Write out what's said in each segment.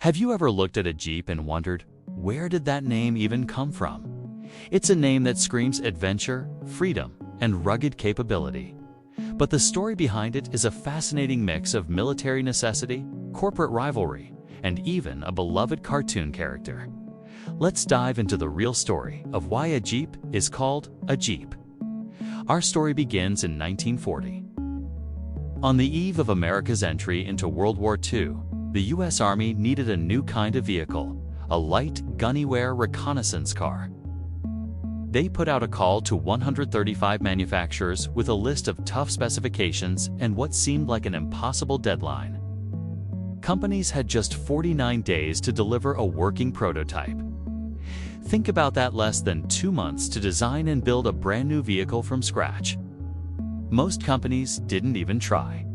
Have you ever looked at a Jeep and wondered, where did that name even come from? It's a name that screams adventure, freedom, and rugged capability. But the story behind it is a fascinating mix of military necessity, corporate rivalry, and even a beloved cartoon character. Let's dive into the real story of why a Jeep is called a Jeep. Our story begins in 1940. On the eve of America's entry into World War II, the U.S. Army needed a new kind of vehicle, a light, gunny-wear reconnaissance car. They put out a call to 135 manufacturers with a list of tough specifications and what seemed like an impossible deadline. Companies had just 49 days to deliver a working prototype. Think about that, less than 2 months to design and build a brand new vehicle from scratch. Most companies didn't even try.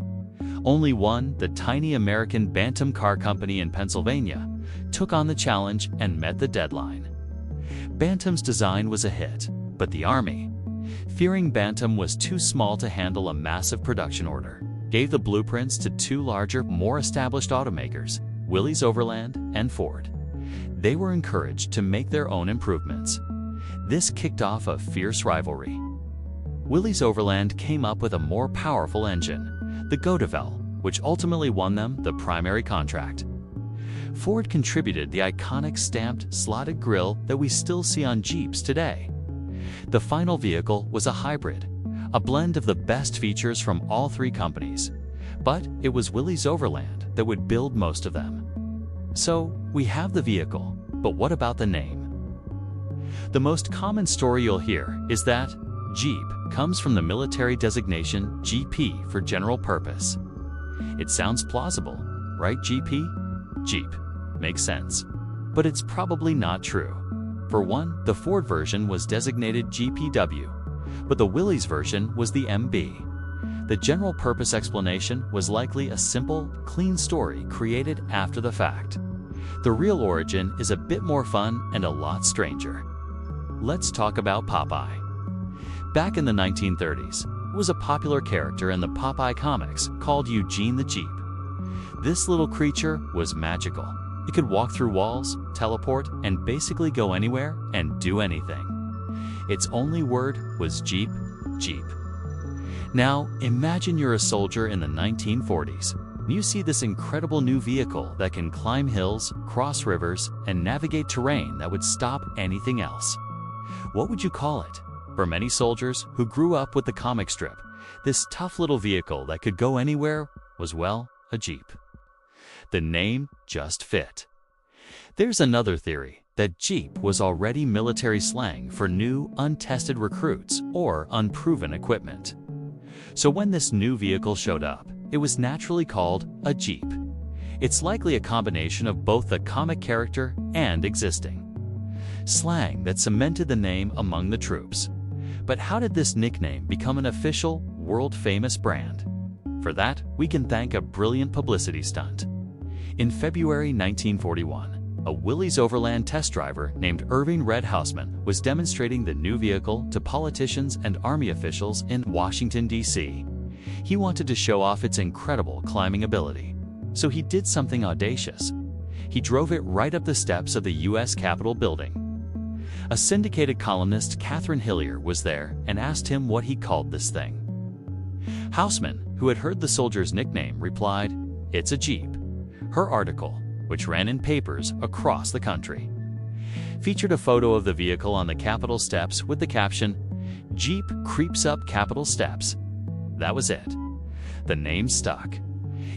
Only one, the tiny American Bantam Car Company in Pennsylvania, took on the challenge and met the deadline. Bantam's design was a hit, but the Army, fearing Bantam was too small to handle a massive production order, gave the blueprints to two larger, more established automakers, Willys Overland and Ford. They were encouraged to make their own improvements. This kicked off a fierce rivalry. Willys Overland came up with a more powerful engine, the Godevel, which ultimately won them the primary contract. Ford contributed the iconic stamped, slotted grille that we still see on Jeeps today. The final vehicle was a hybrid, a blend of the best features from all three companies, but it was Willys Overland that would build most of them. So, we have the vehicle, but what about the name? The most common story you'll hear is that Jeep comes from the military designation GP for general purpose. It sounds plausible, right? GP? Jeep. Makes sense. But it's probably not true. For one, the Ford version was designated GPW, but the Willys version was the MB. The general purpose explanation was likely a simple, clean story created after the fact. The real origin is a bit more fun and a lot stranger. Let's talk about Popeye. Back in the 1930s, there was a popular character in the Popeye comics called Eugene the Jeep. This little creature was magical. It could walk through walls, teleport, and basically go anywhere and do anything. Its only word was Jeep, Jeep. Now, imagine you're a soldier in the 1940s. You see this incredible new vehicle that can climb hills, cross rivers, and navigate terrain that would stop anything else. What would you call it? For many soldiers who grew up with the comic strip, this tough little vehicle that could go anywhere was, well, a Jeep. The name just fit. There's another theory, that Jeep was already military slang for new, untested recruits or unproven equipment. So when this new vehicle showed up, it was naturally called a Jeep. It's likely a combination of both the comic character and existing slang that cemented the name among the troops. But how did this nickname become an official, world-famous brand? For that, we can thank a brilliant publicity stunt. In February 1941, a Willys Overland test driver named Irving Red Hausman was demonstrating the new vehicle to politicians and Army officials in Washington, D.C. He wanted to show off its incredible climbing ability. So he did something audacious. He drove it right up the steps of the U.S. Capitol building. A syndicated columnist, Catherine Hillier, was there and asked him what he called this thing. Hausman, who had heard the soldier's nickname, replied, "It's a Jeep." Her article, which ran in papers across the country, featured a photo of the vehicle on the Capitol steps with the caption, "Jeep creeps up Capitol steps." That was it. The name stuck.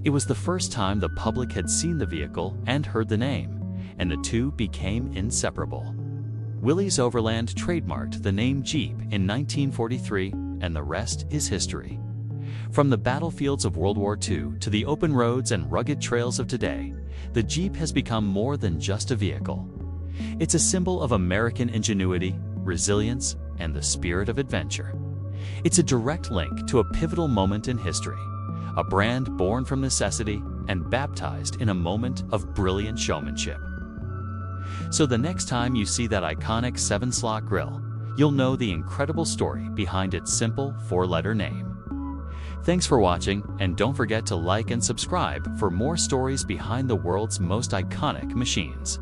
It was the first time the public had seen the vehicle and heard the name, and the two became inseparable. Willys Overland trademarked the name Jeep in 1943, and the rest is history. From the battlefields of World War II to the open roads and rugged trails of today, the Jeep has become more than just a vehicle. It's a symbol of American ingenuity, resilience, and the spirit of adventure. It's a direct link to a pivotal moment in history, a brand born from necessity and baptized in a moment of brilliant showmanship. So the next time you see that iconic 7-slot grille, you'll know the incredible story behind its simple 4-letter name. Thanks for watching, and don't forget to like and subscribe for more stories behind the world's most iconic machines.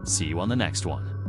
See you on the next one.